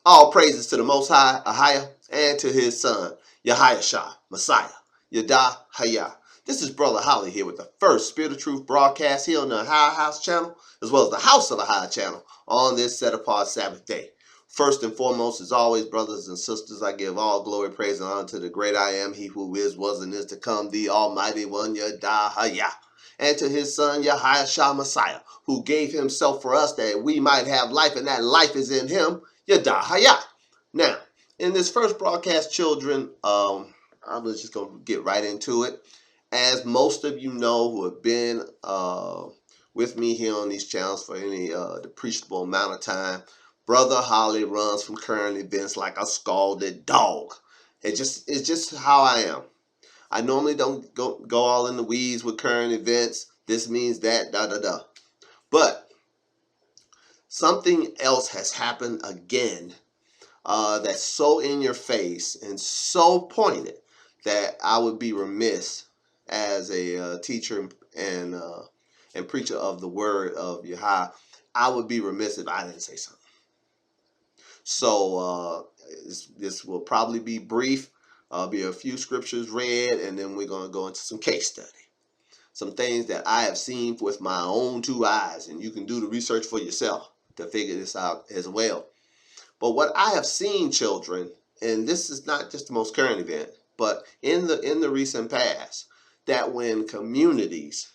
All praises to the Most High, Ahayah, and to his son, Yahayashah, Messiah, Yadahayah. This is Brother Holly here with the first Spirit of Truth broadcast here on the High House channel, as well as the House of the High channel on this set apart Sabbath day. First and foremost, as always, brothers and sisters, I give all glory, praise, and honor to the great I am, he who is, was, and is to come, the Almighty One, Yadahayah, and to his son, Yahayashah, Messiah, who gave himself for us that we might have life, and that life is in him, Yadahayah. Now, in this first broadcast, children, I'm just going to get right into it. As most of you know who have been with me here on these channels for any depreciable amount of time, Brother Holly runs from current events like a scalded dog. It's just how I am. I normally don't go all in the weeds with current events. This means that, da da da. But something else has happened again that's so in your face and so pointed that I would be remiss as a teacher and preacher of the word of Yahweh. I would be remiss if I didn't say something. So this will probably be brief. Be a few scriptures read, and then we're going to go into some case study. Some things that I have seen with my own two eyes, and you can do the research for yourself to figure this out as well. But what I have seen, children, and this is not just the most current event, but in the recent past, that when communities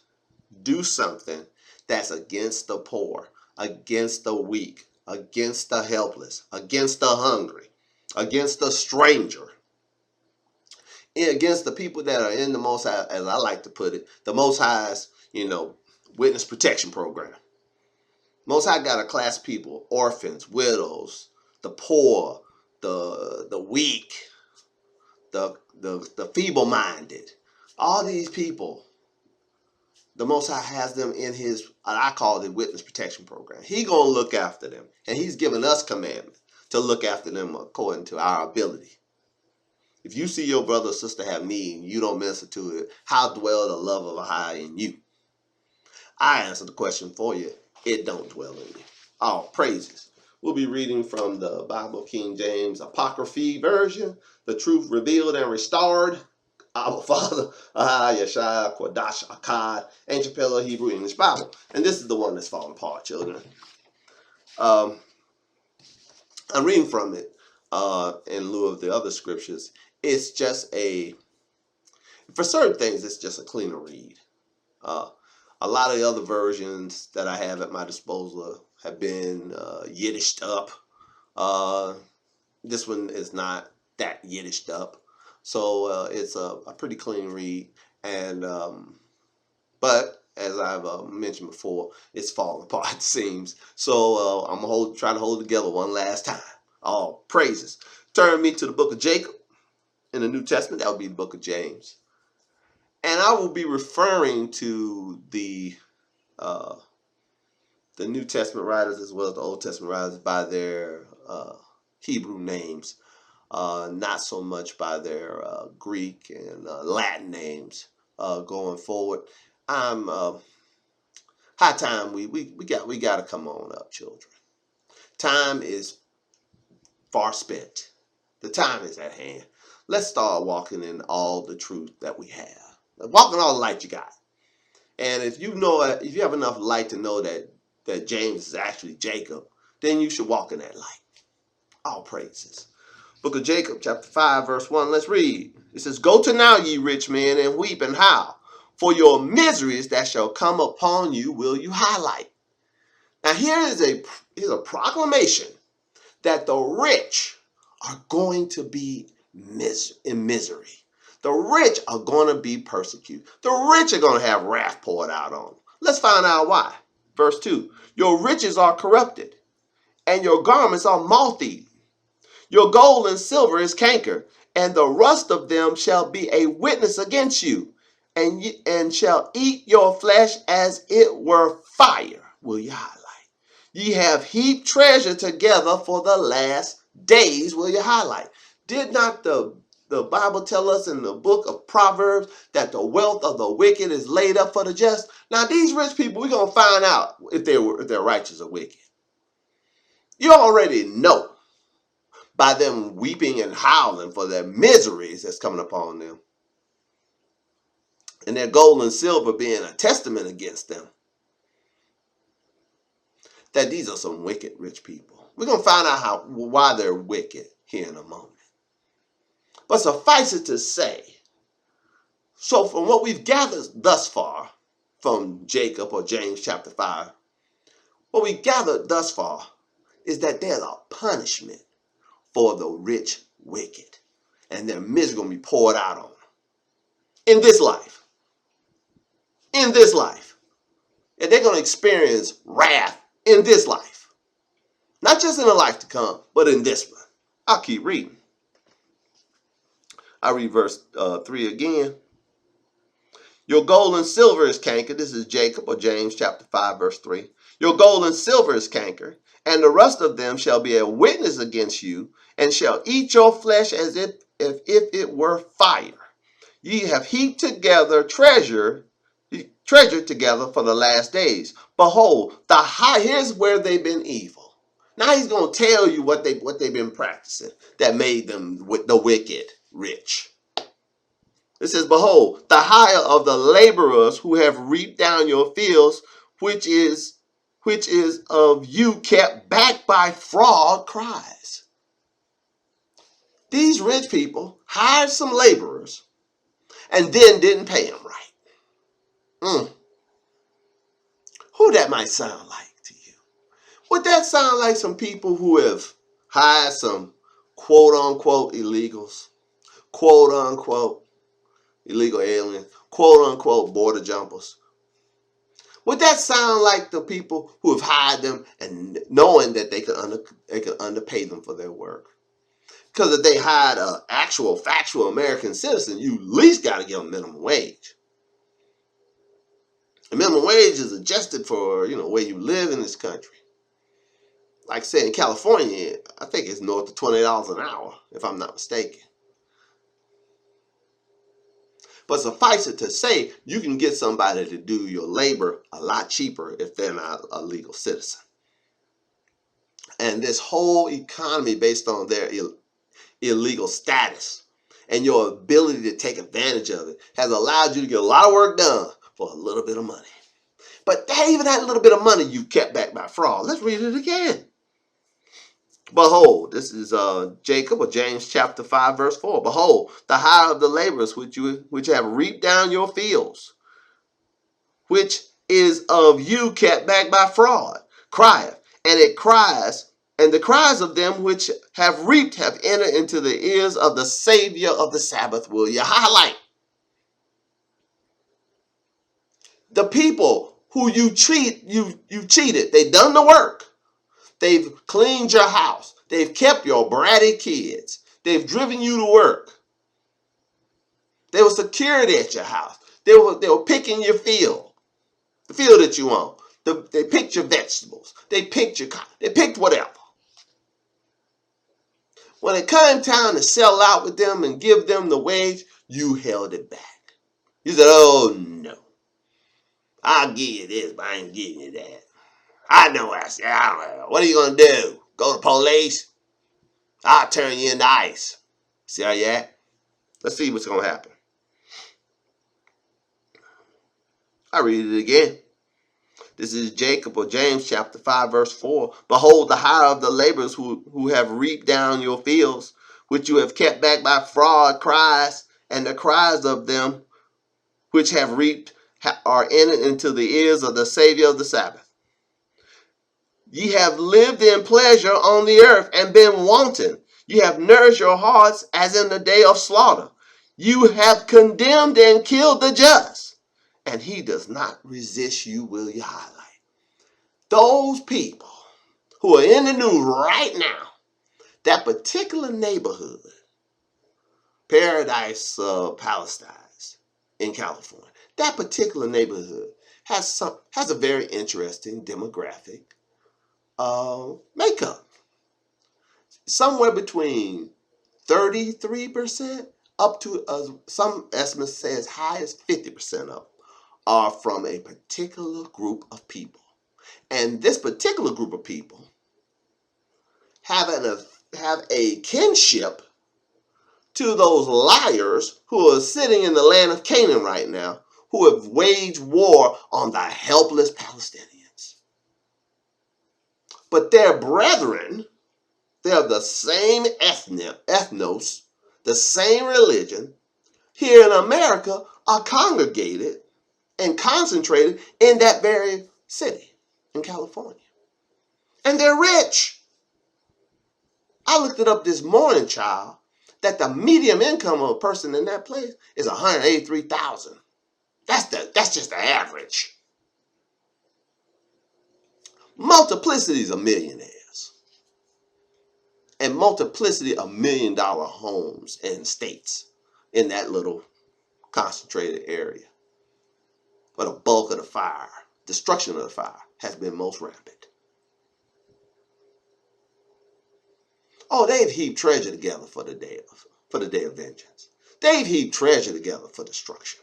do something that's against the poor, against the weak, against the helpless, against the hungry, against the stranger, against the people that are in the Most High, as I like to put it, the Most High's, witness protection program. Most High got a class of people: orphans, widows, the poor, the weak, the feeble-minded. All these people, the Most High has them in his, I call it, witness protection program. He gonna look after them, and he's given us commandments to look after them according to our ability. If you see your brother or sister have need and you don't minister to it, how dwell the love of a high in you? I answer the question for you. It don't dwell in you. All praises. We'll be reading from the Bible King James Apocryphy version, the truth revealed and restored. Our Father, Yeshua, Kodash, Akkad, Ancient Paleo Hebrew English Bible. And this is the one that's falling apart, children. I'm reading from it in lieu of the other scriptures. It's just for certain things, it's just a cleaner read. A lot of the other versions that I have at my disposal have been Yiddished up. This one is not that Yiddished up. So it's a pretty clean read. And but as I've mentioned before, it's falling apart, it seems. So I'm trying to hold it together one last time. All praises. Turn me to the book of Jacob in the New Testament. That would be the book of James. And I will be referring to the New Testament writers as well as the Old Testament writers by their Hebrew names, not so much by their Greek and Latin names going forward. I'm high time we got to come on up, children. Time is far spent. The time is at hand. Let's start walking in all the truth that we have. Walking all the light you got. And if you have enough light to know that James is actually Jacob, then you should walk in that light. All praises. Book of Jacob, chapter 5, verse 1. Let's read. It says, "Go to now, ye rich men, and weep and howl, for your miseries that shall come upon you will you highlight." Now here's a proclamation that the rich are going to be in misery. The rich are going to be persecuted. The rich are going to have wrath poured out on them. Let's find out why. Verse 2. "Your riches are corrupted, and your garments are moth-eaten. Your gold and silver is cankered, and the rust of them shall be a witness against you, and shall eat your flesh as it were fire." Will you highlight? "Ye have heaped treasure together for the last days." Will you highlight? Did not the Bible tell us in the book of Proverbs that the wealth of the wicked is laid up for the just? Now these rich people, we're going to find out if they're righteous or wicked. You already know by them weeping and howling for their miseries that's coming upon them, and their gold and silver being a testament against them, that these are some wicked rich people. We're going to find out why they're wicked here in a moment. But suffice it to say, so from what we've gathered thus far from Jacob or James chapter 5, what we gathered thus far is that there's a punishment for the rich wicked, and their misery going to be poured out on them in this life. In this life. And they're going to experience wrath in this life. Not just in the life to come, but in this one. I'll keep reading. I read verse 3 again. Your gold and silver is cankered. This is Jacob or James chapter 5 verse 3. Your gold and silver is cankered, and the rust of them shall be a witness against you, and shall eat your flesh as if it were fire. Ye have heaped together treasure together for the last days. Behold, here's where they've been evil. Now he's going to tell you what they've been practicing that made them the wicked rich. It says, behold, the hire of the laborers who have reaped down your fields, which is of you kept back by fraud, cries. These rich people hired some laborers and then didn't pay them right. Who that might sound like to you? Would that sound like some people who have hired some quote-unquote illegals, quote-unquote illegal aliens, quote-unquote border jumpers? Would that sound like the people who have hired them and knowing that they could underpay them for their work? Because if they hired an actual, factual American citizen, you at least got to give them minimum wage. The minimum wage is adjusted for, where you live in this country. Like say in California, I think it's north of $20 an hour, if I'm not mistaken. But suffice it to say, you can get somebody to do your labor a lot cheaper if they're not a legal citizen. And this whole economy based on their illegal status and your ability to take advantage of it has allowed you to get a lot of work done for a little bit of money. But even that little bit of money you kept back by fraud. Let's read it again. Behold, this is Jacob or James chapter 5 verse 4. Behold, the hire of the laborers which have reaped down your fields, which is of you kept back by fraud, crieth, and it cries, and the cries of them which have reaped have entered into the ears of the Savior of the Sabbath. Will you highlight? The people who you cheated, they done the work. They've cleaned your house. They've kept your bratty kids. They've driven you to work. They were security at your house. They were picking your field, the field that you own. They picked your vegetables. They picked your cotton. They picked whatever. When it came time to sell out with them and give them the wage, you held it back. You said, oh no, I'll give you this, but I ain't giving you that. I know what I said. What are you going to do? Go to police? I'll turn you into ice. See how you at? Let's see what's going to happen. I read it again. This is Jacob or James chapter 5 verse 4. Behold, the hire of the laborers who have reaped down your fields, which you have kept back by fraud, cries, and the cries of them which have reaped are entered into the ears of the Savior of the Sabbath. Ye have lived in pleasure on the earth and been wanton. You have nourished your hearts as in the day of slaughter. You have condemned and killed the just, and he does not resist you, will you highlight? Those people who are in the news right now, that particular neighborhood, Paradise Palestine in California, that particular neighborhood has a very interesting demographic makeup. Somewhere between 33% up to some estimates say as high as 50% of are from a particular group of people. And this particular group of people have have a kinship to those liars who are sitting in the land of Canaan right now, who have waged war on the helpless Palestinians. But their brethren, they are the same ethnos, the same religion, here in America are congregated and concentrated in that very city in California. And they're rich. I looked it up this morning, child, that the median income of a person in that place is $183,000. That's just the average. Multiplicities of millionaires. And multiplicity of $1 million homes and estates in that little concentrated area. But the bulk of the fire, destruction of the fire, has been most rapid. Oh, they've heaped treasure together for the day of vengeance. They've heaped treasure together for destruction.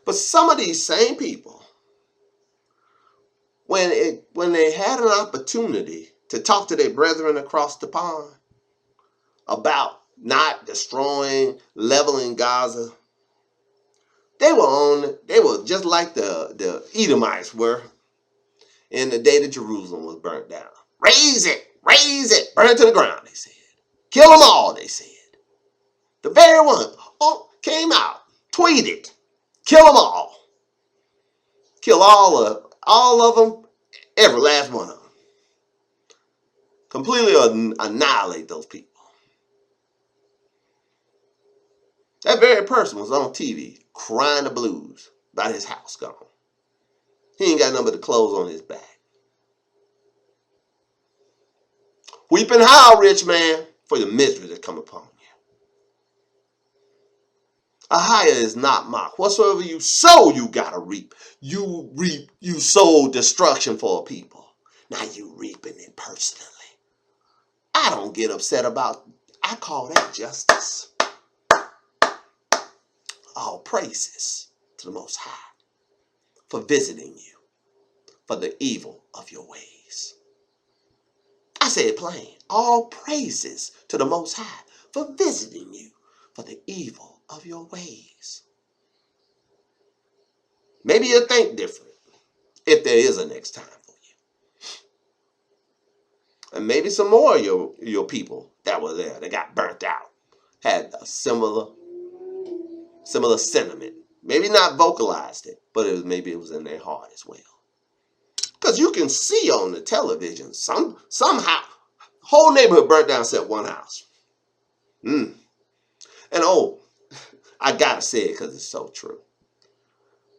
But some of these same people, when they had an opportunity to talk to their brethren across the pond about not destroying, leveling Gaza, they were just like the Edomites were in the day that Jerusalem was burnt down. Raise it, burn it to the ground, they said. Kill them all, they said. The very one came out, tweeted, kill them all. Kill all of them, every last one of them. Completely annihilate those people. That very person was on TV crying the blues about his house gone. He ain't got nothing but the clothes on his back. Weep and howl, rich man, for the misery that come upon you. ALAHAYAH is not mocked. Whatsoever you sow, you gotta reap. You sow destruction for a people. Now you reaping it personally. I don't get upset about, I call that justice. All praises to the Most High for visiting you for the evil of your ways. I say it plain. All praises to the Most High for visiting you for the evil of your ways. Maybe you'll think different if there is a next time for you. And maybe some more of your people that were there, that got burnt out, had a similar sentiment. Maybe not vocalized it, but maybe it was in their heart as well. Because you can see on the television, somehow, whole neighborhood burnt down except one house. And I gotta say it because it's so true.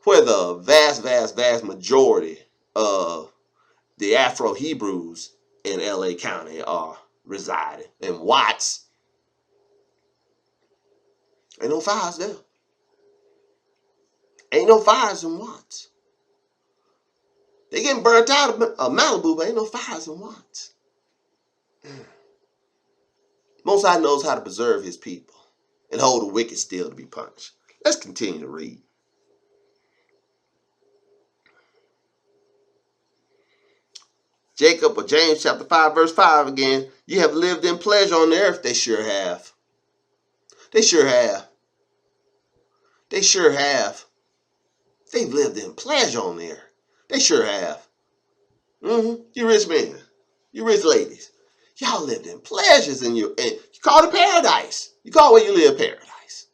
Where the vast majority of the Afro-Hebrews in LA County are residing, in Watts, ain't no fires there. Ain't no fires in Watts. They getting burnt out of Malibu, but ain't no fires in Watts. Most High knows how to preserve his people and hold the wicked still to be punished. Let's continue to read. Jacob, or James chapter 5, verse 5 again. You have lived in pleasure on the earth. They sure have. They sure have. They sure have. They've lived in pleasure on the earth. They sure have. You rich men. You rich ladies. Y'all lived in pleasures and you call it paradise. You call where you live paradise.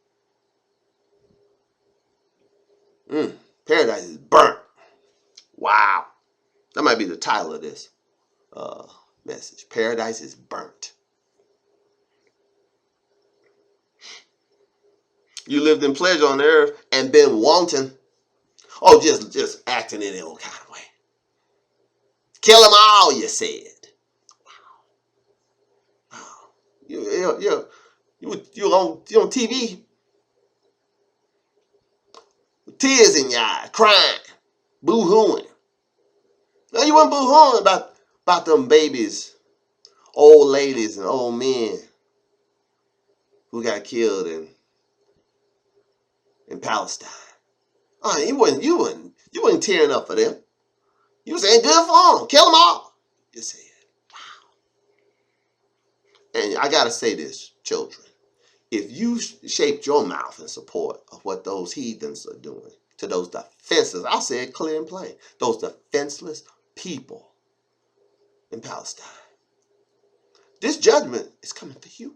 Paradise is burnt. Wow. That might be the title of this message. Paradise is burnt. You lived in pleasure on the earth and been wanton. Oh, just acting in any kind of way. Kill them all, you said. Wow. You on TV. With tears in your eyes, crying, boo-hooing. No, you weren't boo-hooing about them babies, old ladies and old men who got killed in Palestine. Oh, you wasn't tearing up for them. You were saying good for them. Kill them all. You said, wow. I gotta say this, children. If you shaped your mouth in support of what those heathens are doing to those defenseless, I'll say it clear and plain, those defenseless people in Palestine, this judgment is coming for you.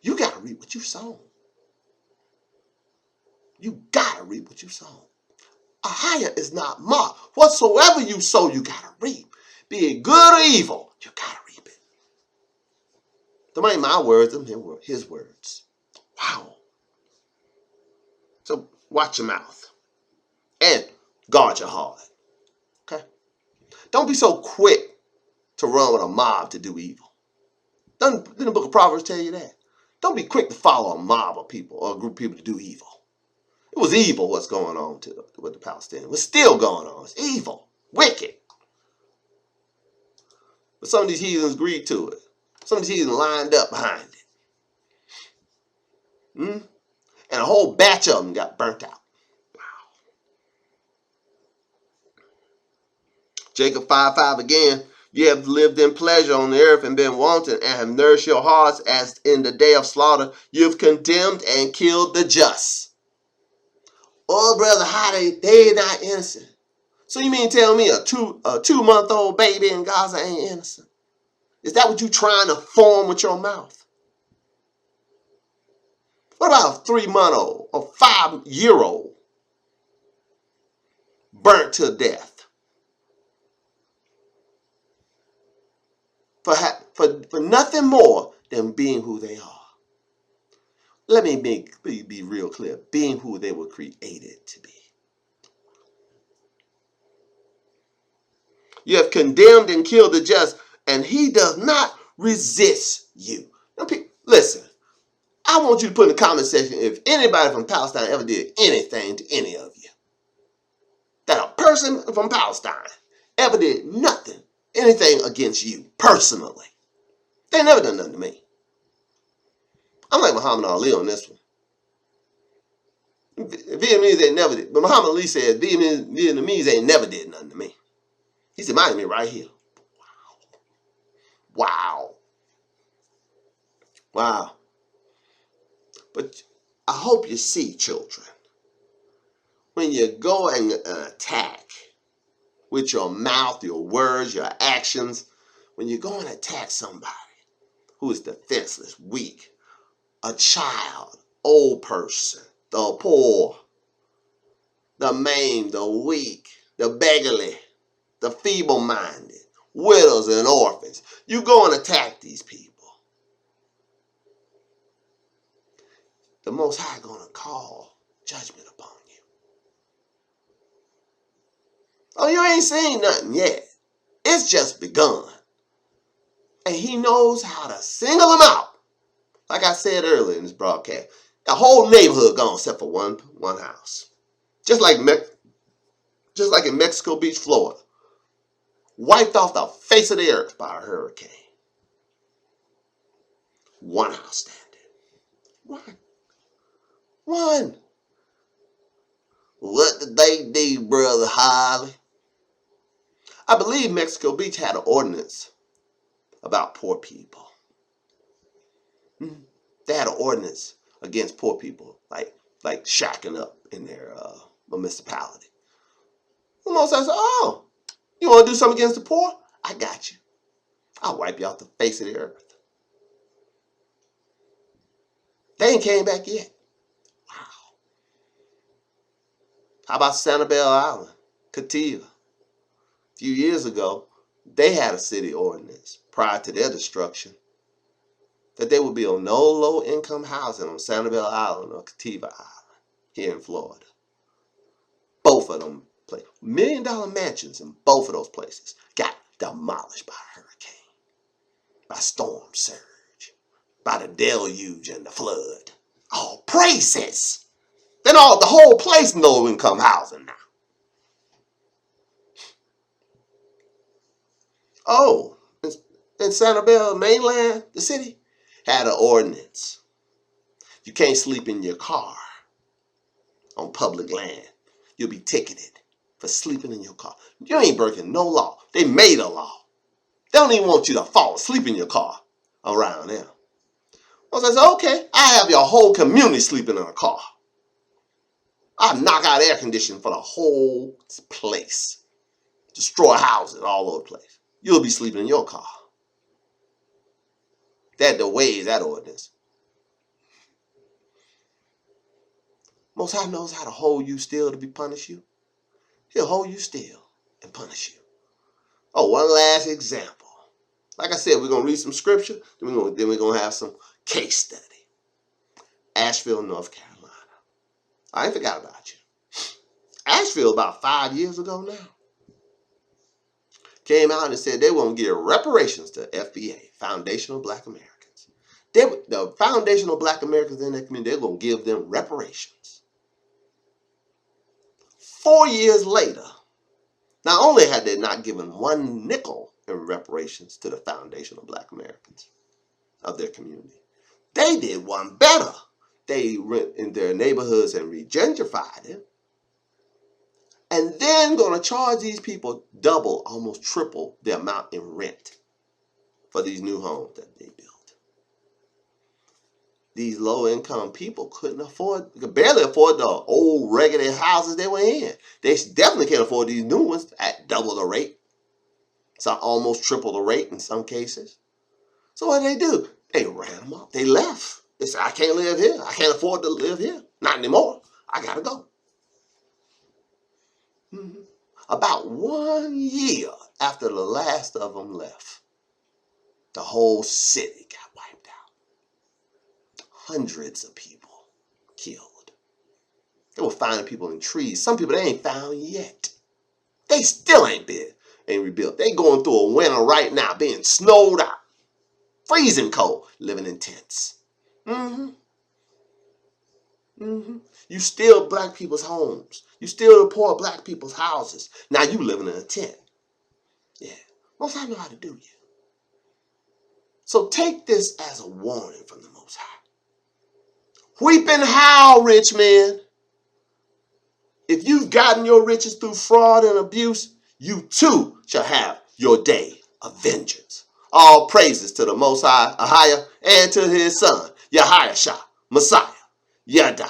You gotta reap what you sown. You gotta reap what you sown. ALAHAYAH is not mocked. Whatsoever you sow, you gotta reap. Be it good or evil, you gotta reap it. Them ain't my words, them his words. Wow. So watch your mouth and guard your heart. Okay? Don't be so quick to run with a mob to do evil. Doesn't the book of Proverbs tell you that? Don't be quick to follow a mob of people or a group of people to do evil. It was evil what's going on with the Palestinians. It was still going on. It's evil, wicked. But some of these heathens agreed to it. Some of these heathens lined up behind it. And a whole batch of them got burnt out. Jacob 5:5 again. You have lived in pleasure on the earth and been wanton and have nourished your hearts as in the day of slaughter. You've condemned and killed the just. Oh, brother, how they not innocent? So you mean tell me a 2-month-old baby in Gaza ain't innocent? Is that what you trying to form with your mouth? What about a 3-month-old or 5-year-old burnt to death for nothing more than being who they are? Let me be real clear. Being who they were created to be. You have condemned and killed the just, and he does not resist you. Now, listen, I want you to put in the comment section if anybody from Palestine ever did anything to any of you. That a person from Palestine ever did anything against you personally. They never done nothing to me. I'm like Muhammad Ali on this one. Vietnamese ain't never did. But Muhammad Ali said Vietnamese ain't never did nothing to me. He said, my enemy right here. Wow. Wow. But I hope you see, children, when you go and attack with your mouth, your words, your actions, when you go and attack somebody who is defenseless, weak, a child, old person, the poor, the maimed, the weak, the beggarly, the feeble-minded, widows and orphans. You go and attack these people. The Most High going to call judgment upon you. Oh, you ain't seen nothing yet. It's just begun. And he knows how to single them out. Like I said earlier in this broadcast, the whole neighborhood gone except for one house. Just like in Mexico Beach, Florida. Wiped off the face of the earth by a hurricane. One house standing. One. What did they do, Brother Harley? I believe Mexico Beach had an ordinance about poor people. They had an ordinance against poor people, like shacking up in their municipality. The Most High said, oh, you want to do something against the poor? I got you. I'll wipe you off the face of the earth. They ain't came back yet. Wow. How about Sanibel Island, Kativa? A few years ago, they had a city ordinance prior to their destruction that they would build no low-income housing on Sanibel Island or Kativa Island here in Florida. Both of them places, $1 million mansions in both of those places got demolished by a hurricane, by storm surge, by the deluge and the flood. All praises. Then the whole place low-income housing now. Oh, in Sanibel mainland, the city, had an ordinance. You can't sleep in your car on public land. You'll be ticketed for sleeping in your car. You ain't breaking no law. They made a law. They don't even want you to fall asleep in your car. around them. Moses said, okay, I have your whole community sleeping in a car. I knock out air conditioning for the whole place. Destroy houses all over the place. You'll be sleeping in your car. That the way is that ordinance. Most High knows how to hold you still to be punish you. He'll hold you still and punish you. Oh, one last example. Like I said, we're gonna read some scripture, then we're gonna have some case study. Asheville, North Carolina. I ain't forgot about you. Asheville, about 5 years ago now, came out and said they won't give reparations to FBA, Foundational Black Americans. The Foundational Black Americans in their community, they're going to give them reparations. 4 years later, not only had they not given one nickel in reparations to the Foundational Black Americans of their community, they did one better. They went in their neighborhoods and regentrified it, and then going to charge these people double, almost triple the amount in rent for these new homes that they built. These low-income people could barely afford the old regular houses they were in. They definitely can't afford these new ones at double the rate. Some almost triple the rate in some cases. So what did they do? They ran them up. They left. They said, I can't live here. I can't afford to live here. Not anymore. I got to go. Mm-hmm. About 1 year after the last of them left, the whole city got wiped out. Hundreds of people killed. They were finding people in trees. Some people they ain't found yet. They still ain't rebuilt. They going through a winter right now, being snowed out, freezing cold, living in tents. Mm-hmm. Mm-hmm. You steal black people's homes. You steal the poor black people's houses. Now you living in a tent. Yeah. Most High know how to do you. So take this as a warning from the Most High. Weep and howl, rich man. If you've gotten your riches through fraud and abuse, you too shall have your day of vengeance. All praises to the Most High, ALAHAYAH, and to his son, Yahayashah, Messiah, Yada,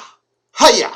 Hayah.